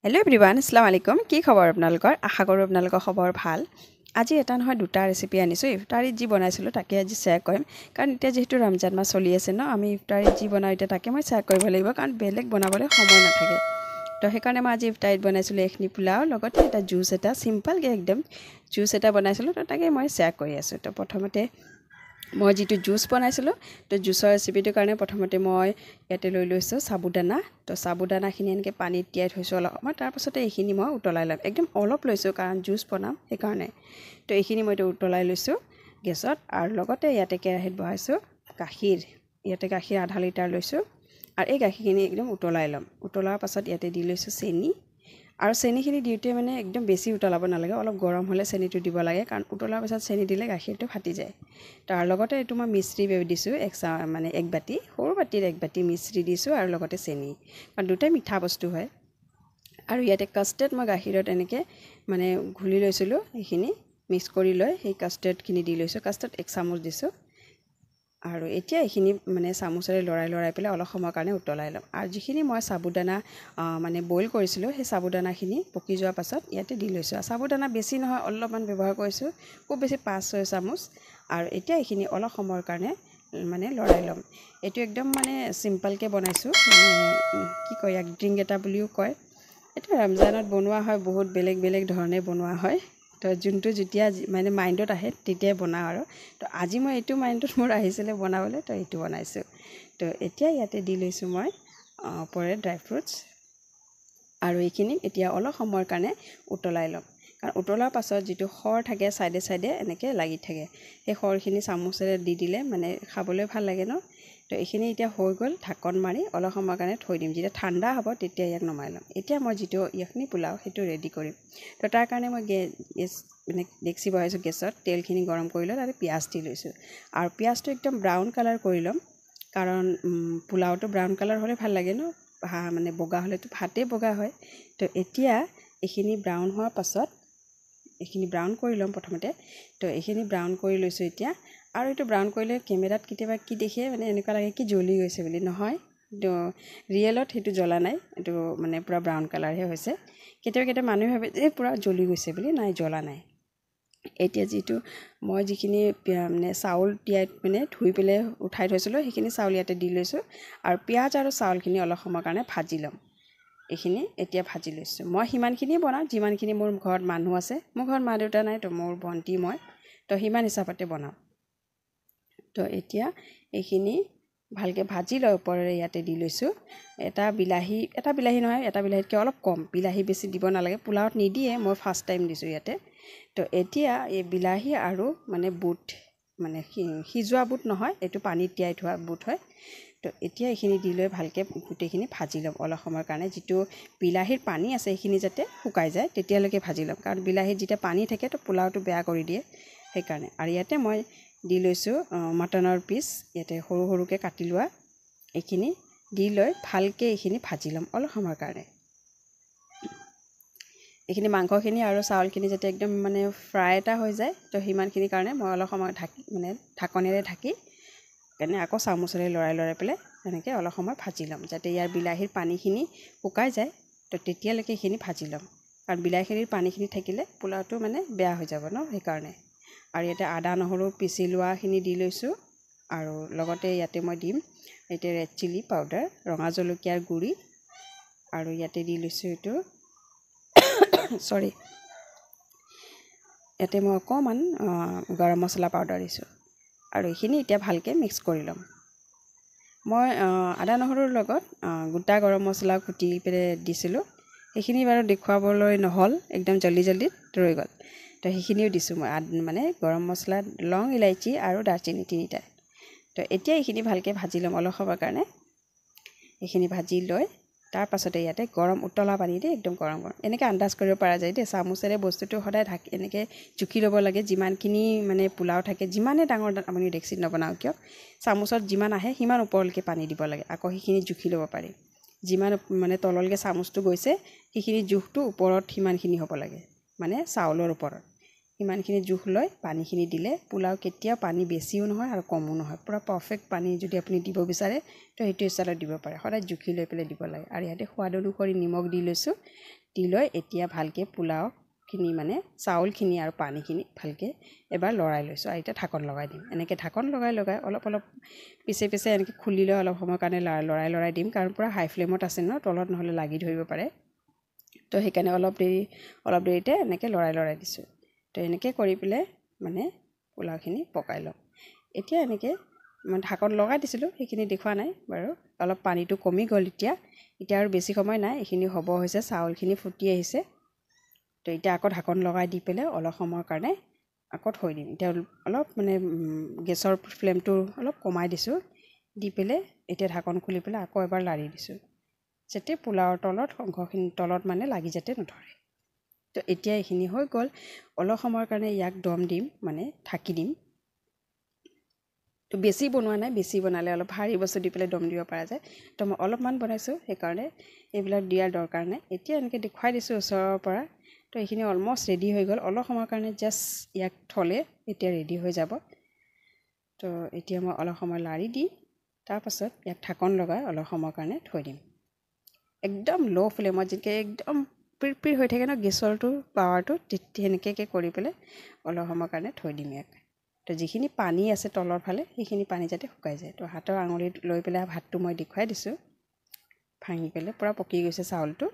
hello everyone अस्सलाम वालेकुम की खबर आपनालोকৰ आशा करूँ आपनालोকৰ खबर ভাল আজি এটা নহয় দুটা ৰেচিপি আনিছো ইফতাৰীত যি বনাইছিলো তাকে আজি শেয়াৰ কৰিম কাৰণ এতিয়া যেহেতু ৰমজান মাহ চলি আছে ন আমি ইফতাৰীত যি বনাও এটা তাকে মই শেয়াৰ কৰিব লাগিব কাৰণ বেলেগ বনাবলৈ সময় নাথাকে তো সেইকাৰণে মই আজি ইফতাৰীত বনাইছিলো এখনি পোলাও লগতে এটা জুস এটা সিম্পল কে একদম জুস এটা বনাইছিলো তো তাকে মই শেয়াৰ কৰি আছো তো প্ৰথমতে মই যেটো জুস বনাইছিলো তো জুসৰ ৰেচিপিটোৰ কাৰণে প্ৰথমতে মই ইয়াতে লৈ লৈছো সাবুদানা তো সাবুদানাখিনি এনেকৈ পানীত তিয়াই থৈছো অলপ মই তাৰ পাছতে এইখিনি মই উতলাই লম একদম অলপ লৈছো কাৰণ জুস বনাম সেই কাৰণে তো এইখিনি মই উতলাই লৈছো গেছত আৰু লগতে ইয়াতে কেৰাহীত বহাইছো গাখীৰ ইয়াতে গাখীৰ আধা লিটাৰ লৈছো আৰু এই গাখীৰখিনি একদম উতলাই লম উতলাৰ পাছত ইয়াতে দি লৈছো চেনি আৰু চেনিখিনি দিওতে মানে একদম বেছি উতলাব নালাগে অলপ গৰম হলে চেনিটো দিব লাগে কাৰণ উতলাৰ পাছত চেনি দিলে গাখীৰটো ফাটি যায় তাৰ লগতে এটো মই মিশ্ৰি দিছো মানে এক বাটি সৰু বাটিৰ এক বাটি মিশ্ৰি দিছো আৰু লগতে চেনি কাৰণ দুটা মিঠা বস্তু হয় আৰু ইয়াতে কাষ্টাৰ্ড মই গাখীৰত এনেকে মানে ঘুলি লৈছিলো এইখিনি মিক্স কৰি লৈ সেই কাষ্টাৰ্ডখিনি দি লৈছো কাষ্টাৰ্ড এক চামুচ দিছো আৰু এতিয়া এইখিনি মানে চামুচেৰে লৰাই পেলাই অলপ সময়ৰ কাৰণে উতলাই লম আৰু যিখিনি মই সাবুদানা মানে বইল কৰিছিলো সেই সাবুদানাখিনি পকি যোৱাৰ পাছত ইয়াতে দি লৈছো সাবুদানা বেছি নহয় অলপমান ব্যৱহাৰ কৰিছো খুব বেছি 5-6 চামুচ আৰু এতিয়া এইখিনি অলপ সময়ৰ কাৰণে মানে লৰাই লম এটো একদম মানে সিম্পল কে বনাইছো মানে কি কয় এক ড্ৰিংক এটা বুলিও কয় এটা ৰমজানত বনোৱা হয় বহুত বেলেগ ধৰণে বনোৱা হয় তো যোনটো যেতিয়া মানে মাইন্ডত আহে তেতিয়া বনাও আৰু তো আজি মই এটো মাইন্ডত মোৰ আহিছিলে বনাবলৈ তো এটো বনাইছো তো এতিয়া ইয়াতে দি লৈছো মই পৰে ড্ৰাই ফ্ৰুটস আৰু এইখিনি এতিয়া অলপ সময়ৰ কাৰণে উতলাই লম কাৰণ উতলাৰ পাছত যেটো খৰ থাকে সাইডে সাইডে এনেকে লাগি থাকে এই খৰখিনি চামুচেৰে দি দিলে মানে খাবলৈ ভাল লাগে ন তো এইখিনি এতিয়া হৈ গল ঢাকন মাৰি অলপ সময়ৰ কাৰণে থৈ দিম যেতিয়া ঠাণ্ডা হ'ব তেতিয়া ইয়াক নমাই লম এতিয়া মই যেটো ইয়াখনি পোলাও হেতু ৰেডি কৰিম তো তাৰ কাৰণে মই মানে ডেক্সি বহাইছো গেছত তেলখিনি গৰম কৰি লৈ তাতে পিয়াজ দি লৈছো আৰু পিয়াজটো একদম ব্ৰাউন কালাৰ কৰি লম কাৰণ পোলাওটো ব্ৰাউন কালাৰ হলে ভাল লাগে ন মানে বগা হলেতো ভাতে বগা হয় তো এতিয়া এইখিনি ব্ৰাউন হোৱাৰ পাছত এইখিনি ব্ৰাউন কৰি লম প্ৰথমতে তো এইখিনি ব্ৰাউন কৰি লৈছো এতিয়া আৰু এটো ব্ৰাউন কৰিলে কেমেৰাত কিতেবা কি দেখে মানে এনেকুৱা লাগে কি জ্বলি গৈছে বুলি নহয় তো ৰিয়েলত হেতু জ্বলা নাই এটো মানে পুৰা ব্ৰাউন কালাৰ হে হৈছে কেতেবা মানুহে ভাবে যে পুৰা জ্বলি গৈছে বুলি নাই জ্বলা নাই এতিয়া যেটো মই যিখিনি মানে চাউল তিয়াই মানে ধুই পেলে উঠাই থৈছিলো সেইখিনি চাউল ইয়াতে দি লৈছো আৰু পিয়াজ আৰু চাউলখিনি অলপ সময়ৰ কাৰণে ভাজি লম এইখিনি এতিয়া ভাজি লৈছো মই হিমানখিনি বনাও যিমানখিনি মোৰ ঘৰত মানুহ আছে মোৰ ঘৰত মা দেউতা নাই তো মোৰ ভন্টি মই তো হিমান হিচাপতে বনাও তো এতিয়া এইখিনি ভালকে ভাজি লৈ ওপৰেৰে ইয়াতে দি লৈছো এটা বিলাহী নহয় এটা বিলাহীতকে অলপ কম বিলাহী বেছি দিব নালাগে পোলাওত নিদিয়ে মই ফাৰ্স্ট টাইম দিছো ইয়াতে তো এতিয়া এই বিলাহী আৰু মানে বুট মানে সিজোৱা বুট নহয় এটো পানীত তিয়াই থোৱা বুট হয় তো এতিয়া এইখিনি দি লৈ ভালকে গুটেখিনি ভাজি লম অলপ সময়ৰ কাৰণে যেটো বিলাহীৰ পানী আছে এইখিনি যাতে শুকাই যায় তেতিয়ালৈকে ভাজি লম কাৰণ বিলাহীত যেতিয়া পানী থাকে তো পোলাওটো বেয়া কৰি দিয়ে সেই কাৰণে আৰু ইয়াতে মই দি লৈছো মটনৰ পিস ইয়াতে সৰু সৰুকে কাটি লোৱা এইখিনি দি লৈ ভালকে এইখিনি ভাজি লম অলপ সময়ৰ কাৰণে এইখিনি মাংসখিনি আৰু চাউলখিনি যাতে একদম মানে ফ্ৰাই এটা হৈ যায় তো হিমানখিনি কাৰণে মই অলপ সময় মানে ঢাকনেৰে ঢাকি এনে আকৌ চামুচেৰে লৰাই পেলে এনেকে অলপ সময় ভাজি লম যাতে ইয়াৰ বিলাহীৰ পানীখিনি শুকাই যায় তো তেতিয়ালৈকে এইখিনি ভাজি লম কাৰণ বিলাহীৰ পানীখিনি থাকিলে পোলাওটো মানে বেয়া হৈ যাব ন সেই কাৰণে আৰু ইয়াতে আদা নহৰু পিচি লোৱাখিনি দি লৈছো আৰু লগতে ইয়াতে মই দিম এতে ৰেড চিলি পাউডাৰ ৰঙা জলকীয়াৰ গুৰি আৰু ইয়াতে দি লৈছো এটো সৰি ইয়াতে মই অকমান গৰম মছলা পাউডাৰ দিছো আৰু এইখিনি এতিয়া ভালকে মিক্স কৰি লম মই আদা নহৰুৰ লগত গোটা গৰম মছলা কুটি পেলে দিছিলো এইখিনি বাৰু দেখুৱাবলৈ নহল একদম জল্দি ৰৈ গল তো সেইখিনিও দিছো মই মানে গৰম মছলা লং ইলাইচি আৰু দাৰচিনি তিনিটা তো এতিয়া এইখিনি ভালকে ভাজি লম অলপ সময়ৰ কাৰণে এইখিনি ভাজি লৈ তাৰ পাছতে ইয়াতে গৰম উতলা পানী দি একদম গৰম এনেকে আন্দাজ কৰিব পৰা যায় দে চামুচেৰে বস্তুটো সদায় ঢাকি এনেকে জুখি ল'ব লাগে যিমানখিনি মানে পোলাও থাকে যিমানে ডাঙৰ আপুনি ডেক্সিত নবনাও কিয় চামুচত যিমান আহে সিমান ওপৰলৈকে পানী দিব লাগে আকৌ সেইখিনি জুখি ল'ব পাৰি যিমান মানে তললৈকে চামুচটো গৈছে সেইখিনি জুখটো ওপৰত সিমানখিনি হ'ব লাগে মানে চাউলৰ ওপৰত ইমানখিনি জুখ লৈ পানীখিনি দিলে পোলাও কেতিয়া পানী বেছিও নহয় আৰু কমও নহয় পুৰা পাৰফেক্ট পানী যদি আপুনি দিব বিচাৰে তো হেতু হিচাপত দিব পাৰে সদায় জুখি লৈ পেলে দিব লাগে আৰু ইয়াতে সোৱাদ অনুসৰি নিমখ দি লৈছো দি লৈ এতিয়া ভালকৈ পোলাওখিনি মানে চাউলখিনি আৰু পানীখিনি ভালকৈ এবাৰ লৰাই লৈছোঁ আৰু এতিয়া ঢাকন লগাই দিম এনেকৈ ঢাকন লগাই অলপ পিছে এনেকৈ খুলি লৈ অলপ সময়ৰ কাৰণে লৰাই দিম কাৰণ পূৰা হাই ফ্লেমত আছে ন তলত নহ'লে লাগি ধৰিব পাৰে তো সেইকাৰণে অলপ দেৰিতে এনেকৈ লৰাই দিছোঁ তো এনেকৈ কৰি পেলাই মানে পোলাওখিনি পকাই লওঁ এতিয়া এনেকৈ মই ঢাকন লগাই দিছিলোঁ সেইখিনি দেখুওৱা নাই বাৰু অলপ পানীটো কমি গ'ল এতিয়া আৰু বেছি সময় নাই এইখিনি হ'ব হৈছে চাউলখিনি ফুটি আহিছে তো এতিয়া আকৌ ঢাকন লগাই দি পেলাই অলপ সময়ৰ কাৰণে আকৌ থৈ দিম এতিয়া অলপ মানে গেছৰ ফ্লেমটো অলপ কমাই দিছোঁ দি পেলাই এতিয়া ঢাকন খুলি পেলাই আকৌ এবাৰ লাৰি দিছোঁ যাতে পোলাওৰ অংশখিনি তলত মানে লাগি যাতে নধৰে তো এতিয়া এইখিনি হৈ গ'ল অলপ সময়ৰ কাৰণে ইয়াক দম দিম মানে ঢাকি দিম তো বেছি বনোৱা নাই বেছি বনালে অলপ ভাৰী বস্তু দি পেলাই দম দিব পৰা যায় তো মই অলপমান বনাইছোঁ সেইকাৰণে এইবিলাক দিয়াৰ দৰকাৰ নাই এতিয়া এনেকৈ দেখুৱাই দিছোঁ ওচৰৰ পৰা তো এইখিনি অলমষ্ট ৰেডি হৈ গ'ল অলপ সময়ৰ কাৰণে জাষ্ট ইয়াক থ'লে এতিয়া ৰেডি হৈ যাব তো এতিয়া মই অলপ সময় লাৰি দি তাৰপাছত ইয়াক ঢাকন লগাই অলপ সময়ৰ কাৰণে থৈ দিম একদম ল' ফ্লেমত যেনেকৈ একদম পিৰ হৈ থাকে ন গেছৰটো পাৱাৰটো সেনেকৈ কৰি পেলাই অলপ সময়ৰ কাৰণে থৈ দিম ইয়াক তো যিখিনি পানী আছে তলৰ ফালে সেইখিনি পানী যাতে শুকাই যায় তো হাতৰ আঙুলিত লৈ পেলাই ভাতটো মই দেখুৱাই দিছোঁ ভাঙি পেলাই পূৰা পকি গৈছে চাউলটো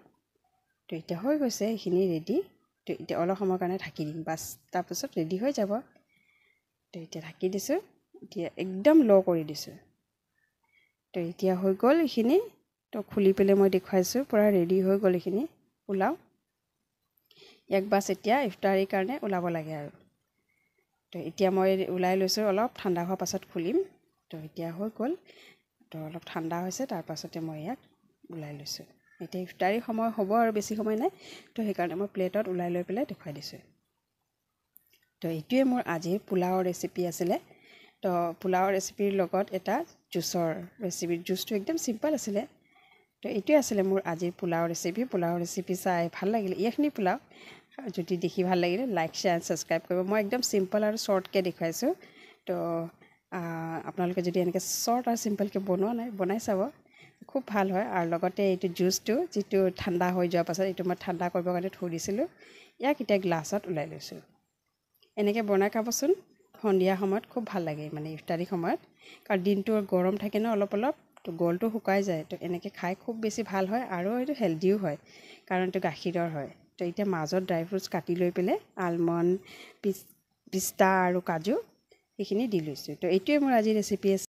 তো এতিয়া হৈ গৈছে এইখিনি ৰেডি তো এতিয়া অলপ সময়ৰ কাৰণে ঢাকি দিম বাছ তাৰপিছত ৰেডি হৈ যাব তো এতিয়া ঢাকি দিছোঁ এতিয়া একদম ল' কৰি দিছোঁ তো এতিয়া হৈ গ'ল এইখিনি তো খুলি পেলাই মই দেখুৱাইছোঁ পূৰা ৰেডি হৈ গ'ল এইখিনি পোলাও ইয়াক বাছ এতিয়া ইফতাৰীৰ কাৰণে ওলাব লাগে আৰু তো এতিয়া মই ওলাই লৈছোঁ অলপ ঠাণ্ডা হোৱাৰ পাছত খুলিম তো এতিয়া হৈ গ'ল তো অলপ ঠাণ্ডা হৈছে তাৰপাছতে মই ইয়াক ওলাই লৈছোঁ এতিয়া ইফতাৰী সময় হ'ব আৰু বেছি সময় নাই তো সেইকাৰণে মই প্লেটত ওলাই লৈ পেলাই দেখুৱাই দিছোঁ তো এইটোৱে মোৰ আজিৰ পোলাওৰ ৰেচিপি আছিলে তো পোলাওৰ ৰেচিপিৰ লগত এটা জুচৰ ৰেচিপি জুচটো একদম চিম্পল আছিলে তো এইটোৱে আছিলে মোৰ আজিৰ পোলাওৰ ৰেচিপি চাই ভাল লাগিলে এইখিনি পোলাও যদি দেখি ভাল লাগিলে লাইক শ্বেয়াৰ ছাবস্ক্ৰাইব কৰিব মই একদম চিম্পল আৰু শ্বৰ্টকৈ দেখুৱাইছোঁ তো আপোনালোকে যদি এনেকৈ শ্বৰ্ট আৰু চিম্পলকৈ বনোৱা নাই বনাই চাব খুব ভাল হয় আৰু লগতে এইটো জুচটো যিটো ঠাণ্ডা হৈ যোৱাৰ পাছত এইটো মই ঠাণ্ডা কৰিবৰ কাৰণে থৈ দিছিলোঁ ইয়াক এতিয়া গ্লাছত ওলাই লৈছোঁ এনেকৈ বনাই খাবচোন সন্ধিয়া সময়ত খুব ভাল লাগে মানে ইফতাৰী সময়ত কাৰণ দিনটো গৰম থাকে ন অলপ তো গলটো শুকাই যায় তো এনেকৈ খাই খুব বেছি ভাল হয় আৰু এইটো হেল্ডিও হয় কাৰণ এইটো গাখীৰৰ হয় তো এতিয়া মাজত ড্ৰাই ফ্ৰুটছ কাটি লৈ পেলাই আলমণ্ড পিস্তা আৰু কাজু সেইখিনি দি লৈছোঁ তো এইটোৱে মোৰ আজি ৰেচিপি